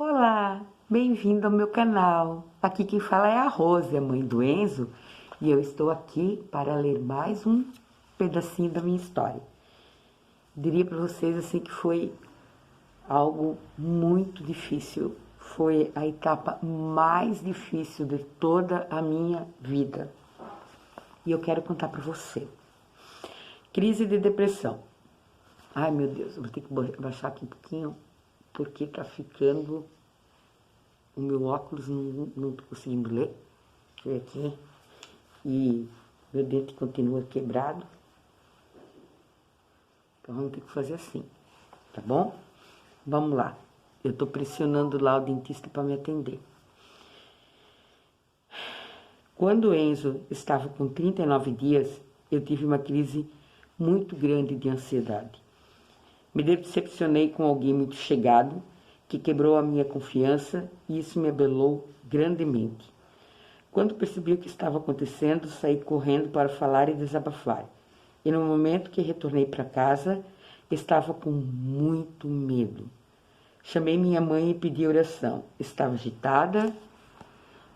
Olá, bem-vindo ao meu canal. Aqui quem fala é a Rose, a mãe do Enzo, e eu estou aqui para ler mais um pedacinho da minha história. Diria para vocês assim que foi algo muito difícil. Foi a etapa mais difícil de toda a minha vida. E eu quero contar para você. Crise de depressão. Ai, meu Deus, eu vou ter que baixar aqui um pouquinho, porque tá ficando... O meu óculos não tô conseguindo ler. Deixa eu ver aqui. E meu dente continua quebrado. Então vamos ter que fazer assim, tá bom? Vamos lá. Eu tô pressionando lá o dentista para me atender. Quando o Enzo estava com 39 dias, eu tive uma crise muito grande de ansiedade. Me decepcionei com alguém muito chegado, que quebrou a minha confiança, e isso me abalou grandemente. Quando percebi o que estava acontecendo, saí correndo para falar e desabafar. E no momento que retornei para casa, estava com muito medo. Chamei minha mãe e pedi oração. Estava agitada,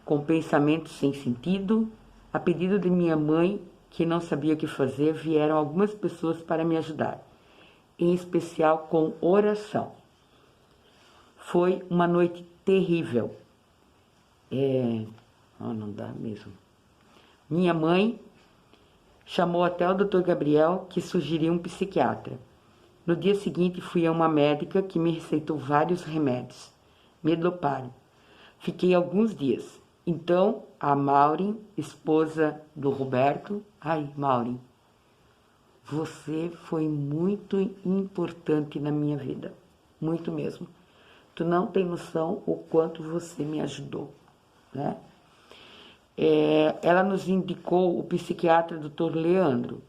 com pensamentos sem sentido. A pedido de minha mãe, que não sabia o que fazer, vieram algumas pessoas para me ajudar, em especial com oração. Foi uma noite terrível. Não dá mesmo. Minha mãe chamou até o Dr. Gabriel, que sugeriu um psiquiatra. No dia seguinte, fui a uma médica que me receitou vários remédios. Me doparam. Fiquei alguns dias. Então, a Maureen, esposa do Roberto... Ai, Maureen, você foi muito importante na minha vida. Muito mesmo. Tu não tem noção o quanto você me ajudou, né? Ela nos indicou o psiquiatra Dr. Leandro.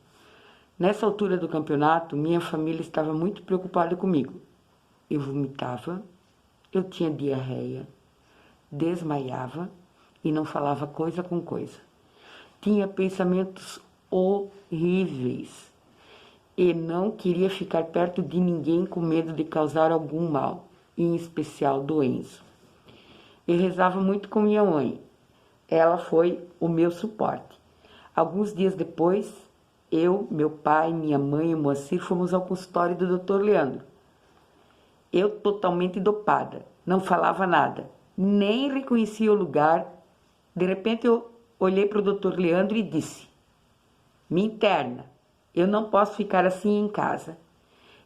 Nessa altura do campeonato, minha família estava muito preocupada comigo. Eu vomitava, eu tinha diarreia, desmaiava e não falava coisa com coisa. Tinha pensamentos horríveis e não queria ficar perto de ninguém com medo de causar algum mal, em especial do Enzo. Eu rezava muito com minha mãe. Ela foi o meu suporte. Alguns dias depois, eu, meu pai, minha mãe e o Moacir fomos ao consultório do Dr. Leandro. Eu totalmente dopada, não falava nada, nem reconhecia o lugar. De repente eu olhei para o Dr. Leandro e disse: me interna, eu não posso ficar assim em casa.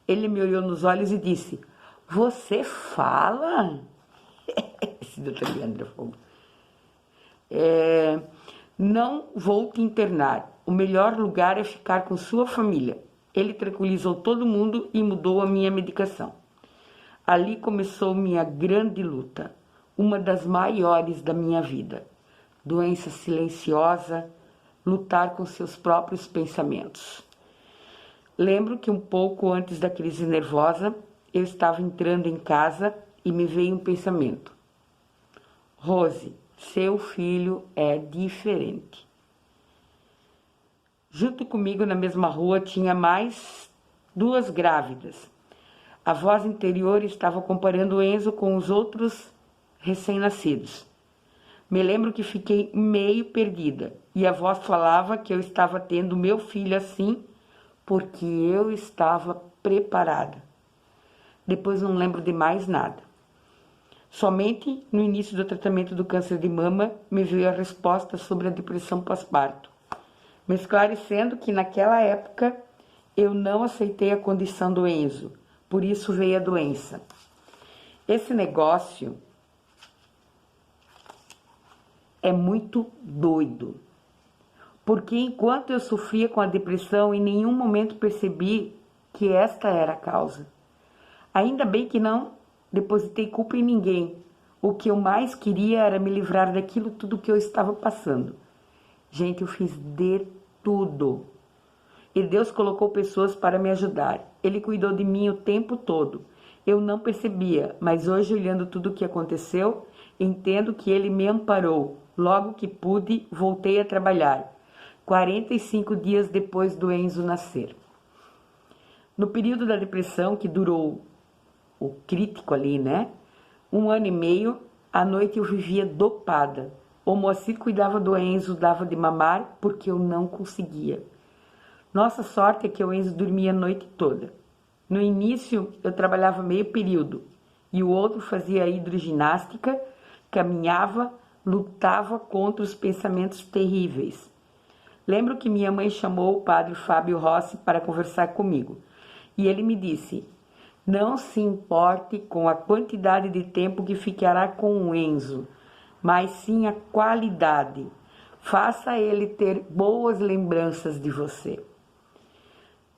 Ele me olhou nos olhos e disse: você fala? Esse Dr. Leandro falou. Não vou te internar. O melhor lugar é ficar com sua família. Ele tranquilizou todo mundo e mudou a minha medicação. Ali começou minha grande luta, uma das maiores da minha vida. Doença silenciosa, lutar com seus próprios pensamentos. Lembro que um pouco antes da crise nervosa, eu estava entrando em casa e me veio um pensamento. Rose, seu filho é diferente. Junto comigo na mesma rua tinha mais 2 grávidas. A voz interior estava comparando o Enzo com os outros recém-nascidos. Me lembro que fiquei meio perdida e a voz falava que eu estava tendo meu filho assim porque eu estava preparada. Depois não lembro de mais nada. Somente no início do tratamento do câncer de mama me veio a resposta sobre a depressão pós-parto, me esclarecendo que naquela época eu não aceitei a condição do Enzo, por isso veio a doença. Esse negócio é muito doido, porque enquanto eu sofria com a depressão, em nenhum momento percebi que esta era a causa. Ainda bem que não depositei culpa em ninguém. O que eu mais queria era me livrar daquilo tudo que eu estava passando. Gente, eu fiz de tudo. E Deus colocou pessoas para me ajudar. Ele cuidou de mim o tempo todo. Eu não percebia, mas hoje, olhando tudo o que aconteceu, entendo que Ele me amparou. Logo que pude, voltei a trabalhar. 45 dias depois do Enzo nascer. No período da depressão, que durou o crítico ali, né? 1 ano e meio, à noite eu vivia dopada. O Moacir cuidava do Enzo, dava de mamar, porque eu não conseguia. Nossa sorte é que o Enzo dormia a noite toda. No início, eu trabalhava meio período, e o outro fazia hidroginástica, caminhava, lutava contra os pensamentos terríveis. Lembro que minha mãe chamou o padre Fábio Rossi para conversar comigo, e ele me disse: não se importe com a quantidade de tempo que ficará com o Enzo, mas sim a qualidade. Faça ele ter boas lembranças de você.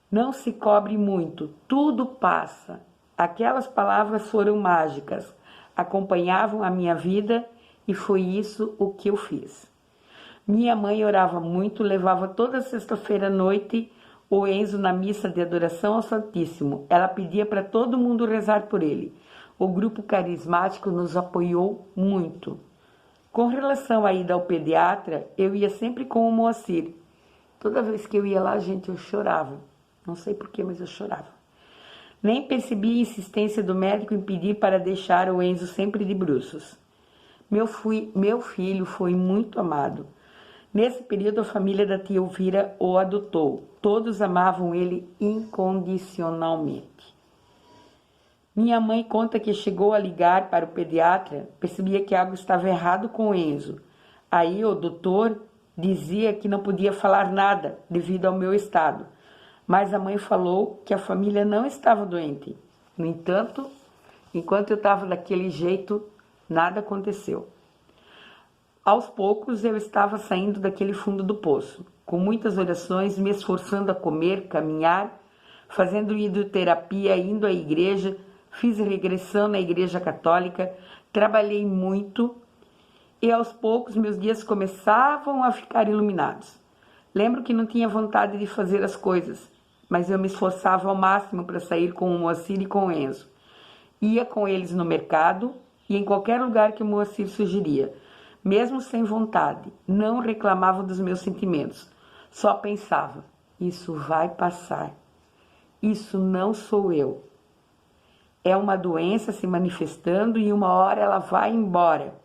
Não se cobre muito, tudo passa. Aquelas palavras foram mágicas, acompanhavam a minha vida e foi isso o que eu fiz. Minha mãe orava muito, levava toda sexta-feira à noite o Enzo na missa de adoração ao Santíssimo. Ela pedia para todo mundo rezar por ele. O grupo carismático nos apoiou muito. Com relação à ida ao pediatra, eu ia sempre com o Moacir. Toda vez que eu ia lá, gente, eu chorava. Não sei porquê, mas eu chorava. Nem percebi a insistência do médico em pedir para deixar o Enzo sempre de bruços. Meu filho foi muito amado. Nesse período, a família da tia Elvira o adotou. Todos amavam ele incondicionalmente. Minha mãe conta que chegou a ligar para o pediatra, percebia que algo estava errado com o Enzo. Aí o doutor dizia que não podia falar nada devido ao meu estado. Mas a mãe falou que a família não estava doente. No entanto, enquanto eu estava daquele jeito, nada aconteceu. Aos poucos eu estava saindo daquele fundo do poço, com muitas orações, me esforçando a comer, caminhar, fazendo hidroterapia, indo à igreja, fiz regressão na igreja católica, trabalhei muito e aos poucos meus dias começavam a ficar iluminados. Lembro que não tinha vontade de fazer as coisas, mas eu me esforçava ao máximo para sair com o Moacir e com o Enzo. Ia com eles no mercado e em qualquer lugar que o Moacir sugeria. Mesmo sem vontade, não reclamava dos meus sentimentos. Só pensava, isso vai passar. Isso não sou eu. É uma doença se manifestando e uma hora ela vai embora.